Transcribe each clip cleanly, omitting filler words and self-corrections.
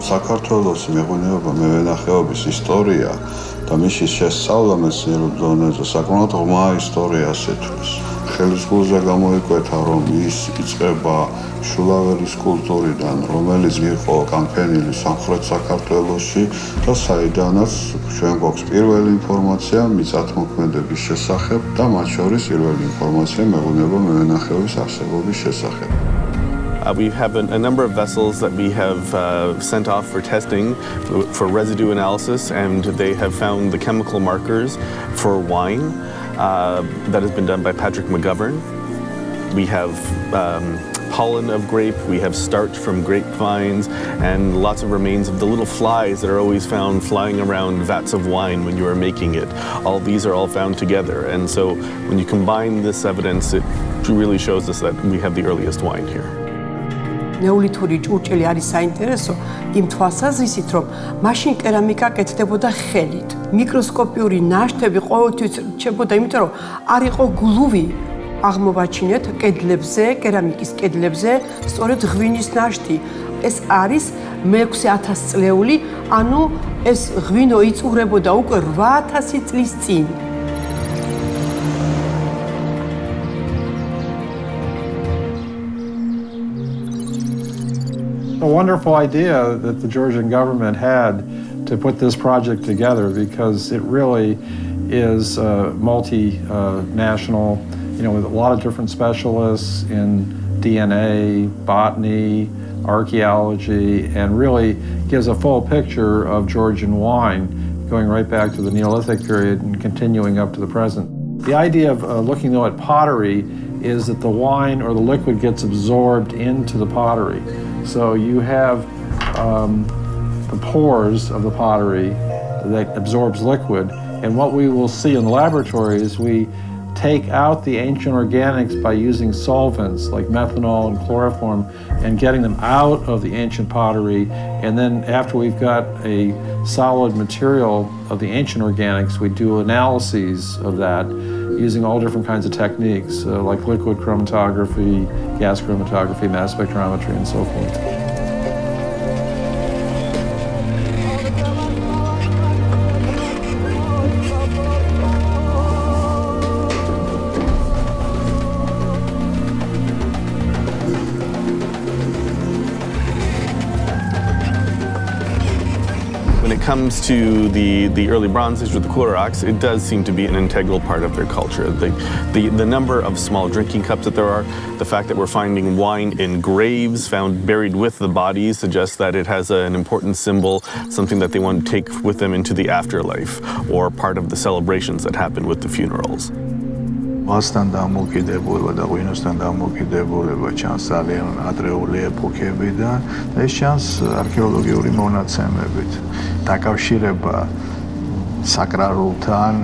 საქართველოს მეღვინეობა მევენახეობის ისტორია და მისი შესწავლა მეცნიერულ დონეზე საკმაოდ ღრმა ისტორიას ითვლის. ხელისგულზე გამოიკვეთა, რომ ის იწყება შულაველის კულტურიდან, რომელიც იყო კამფენილი სამხრეთ საქართველოში და საიდანაც ჩვენ გვაქვს პირველი ინფორმაცია მიწათმოქმედების შესახებ და მათ შორის პირველი ინფორმაცია მეღვინეობა მევენახეობის არსებობის შესახებ. We have a number of vessels that we have sent off for testing for residue analysis, and they have found the chemical markers for wine that has been done by Patrick McGovern. We have pollen of grape, we have starch from grapevines, and lots of remains of the little flies that are always found flying around vats of wine when you are making it. All these are all found together, and so when you combine this evidence, it really shows us that we have the earliest wine here. ნეოლითური ჭურჭელი არის საინტერესო იმ თვალსაზრისით, რომ მაშინ კერამიკა კეთდებოდა ხელით. მიკროსკოპიური ნაშთები ყოველთვის რჩებოდა, იმიტომ რომ არ იყო გლუვი. აღმოვაჩინეთ კედლებზე, კერამიკის კედლებზე, სწორედ ღვინის ნაშთი. ეს არის მე-6000 წლეული, ანუ ეს ღვინო იწურებოდა უკვე 8000 წლის წინ. A wonderful idea that the Georgian government had to put this project together, because it really is multinational, with a lot of different specialists in DNA, botany, archaeology, and really gives a full picture of Georgian wine going right back to the Neolithic period and continuing up to the present. The idea of looking though at pottery is that the wine or the liquid gets absorbed into the pottery. So you have the pores of the pottery that absorbs liquid, and what we will see in the laboratory is we take out the ancient organics by using solvents like methanol and chloroform and getting them out of the ancient pottery, and then after we've got a solid material of the ancient organics, we do analyses of that using all different kinds of techniques like liquid chromatography, gas chromatography, mass spectrometry, and so forth. When it comes to the early Bronze Age with the cooler rocks, it does seem to be an integral part of their culture. The number of small drinking cups that there are, the fact that we're finding wine in graves found buried with the bodies suggests that it has an important symbol, something that they want to take with them into the afterlife, or part of the celebrations that happen with the funerals. მასთან დამოკიდებულება და ღვინოსთან დამოკიდებულება ჩანს ძალიან ადრეული ეპოქებიდან და ეს ჩანს არქეოლოგიური მონაცემებით. დაკავშირება საკრალთან,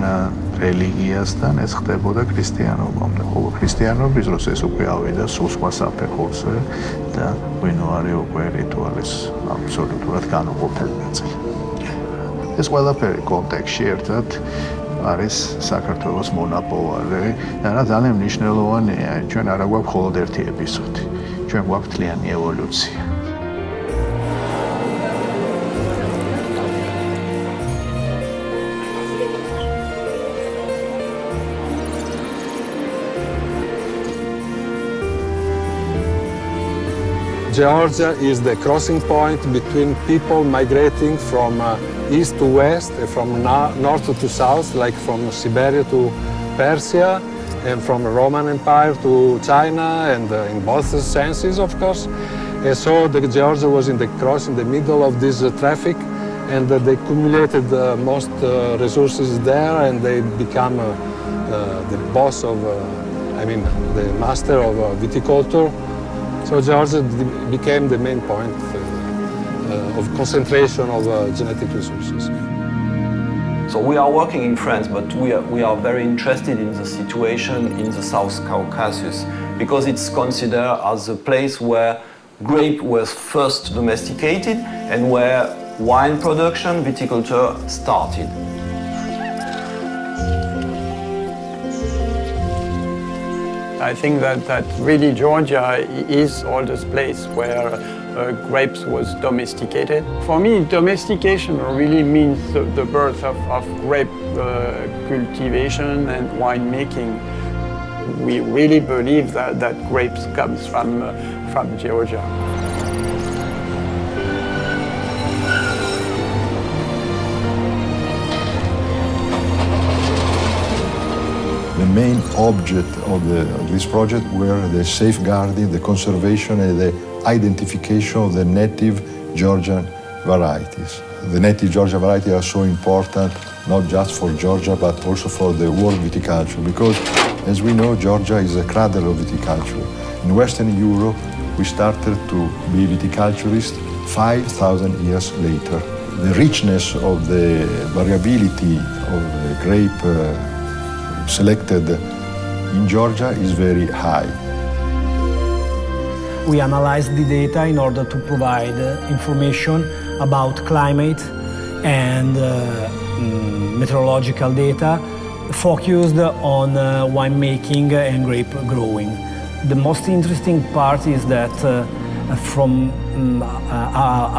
რელიგიასთან ეს ხდებოდა ქრისტიანობამდე. ხოლო ქრისტიანობის დროს ეს უკვე ავიდა სულ სხვა საფეხურზე და ღვინო არის უკვე რიტუალის აბსოლუტურად განუყოფელი ნაწილი. ეს ყველაფერი კონტექსტში ერთად არის საქართველოს მონაპოვარი და რა ძალიან მნიშვნელოვანია, ჩვენ არა გვაქვს მხოლოდ ერთი ეპიზოდი, ჩვენ გვაქვს მთლიანი ევოლუცია. Georgia is the crossing point between people migrating from east to west, from north to south, like from Siberia to Persia, and from the Roman Empire to China, and in both senses, of course. And so Georgia was in the cross, in the middle of this traffic, and they accumulated most resources there, and they become the boss of, the master of viticulture. So Georgia became the main point of concentration of genetic resources. So we are working in France, but we are very interested in the situation in the South Caucasus because it's considered as a place where grape was first domesticated and where wine production, viticulture started. I think that really Georgia is oldest place where grapes was domesticated. For me, domestication really means the birth of grape cultivation and winemaking. We really believe that grapes comes from Georgia. The main object of this project were the safeguarding, the conservation and the identification of the native Georgian varieties. The native Georgian varieties are so important not just for Georgia but also for the world viticulture because as we know Georgia is a cradle of viticulture. In Western Europe we started to be viticulturists 5,000 years later. The richness of the variability of the grape selected in Georgia is very high. We analyzed the data in order to provide information about climate and meteorological data focused on winemaking and grape growing. The most interesting part is that from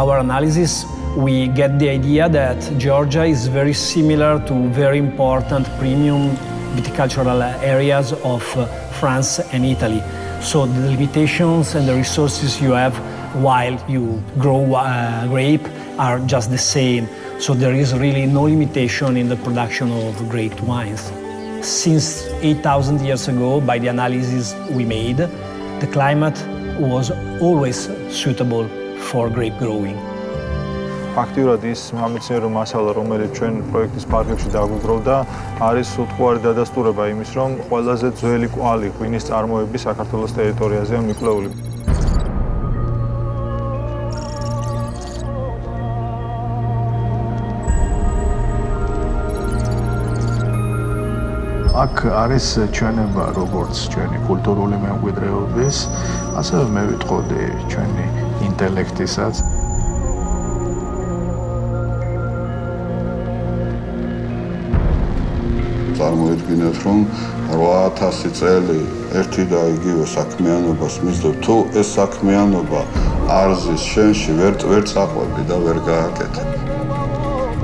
our analysis we get the idea that Georgia is very similar to very important premium viticultural areas of France and Italy. So the limitations and the resources you have while you grow grape are just the same. So there is really no limitation in the production of great wines. Since 8,000 years ago, by the analysis we made, the climate was always suitable for grape growing. Აქტიურად ის სამეცნიერო მასალა, რომელიც ჩვენ პროექტის ფარგლებში დაგვიგროვდა, არის უთუარი დადასტურება იმის, რომ ყველაზე ძველი კვალი ღვინის წარმოების საქართველოს ტერიტორიაზეა მიკვლეული. აქ არის ჩვენება როგორც ჩვენი კულტურული მემკვიდრეობის, ასევე მე ვიტყოდი ჩვენი ინტელექტისაც. წარმოიდგინეთ, რომ 8000 წელი ერთი და იგივე საქმიანობას მისდევ, თუ ეს საქმიანობა არ ზის შენში, ვერ წაყვები და ვერ გააკეთებ.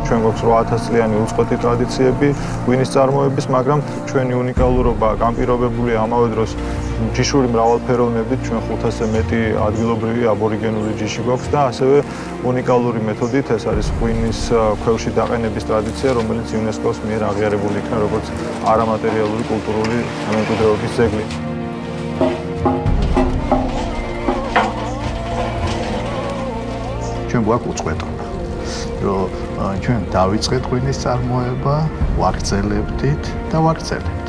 ჩვენ გვაქვს 8000 წლიანი უწყოთი ტრადიციები ღვინის წარმოების, მაგრამ ჩვენი უნიკალურობა განპირობებულია ამავე დროს ჯიშური მრავალფეროვნებით, ჩვენ 500-ზე მეტი ადგილობრივი აბორიგენული ჯიში გვაქვს და ასევე უნიკალური მეთოდით ეს არის ღვინის ქვევრში დაყენების ტრადიცია, რომელიც იუნესკოს მიერ აღიარებული იქნა როგორც არამატერიალური კულტურული მემკვიდრეობის ძეგლი. ჩვენ გვაქვს უწყლოდობა, რომ ჩვენ დავიწყეთ ღვინის წარმოება, ვაგრძელებდით და ვაგრძელებთ.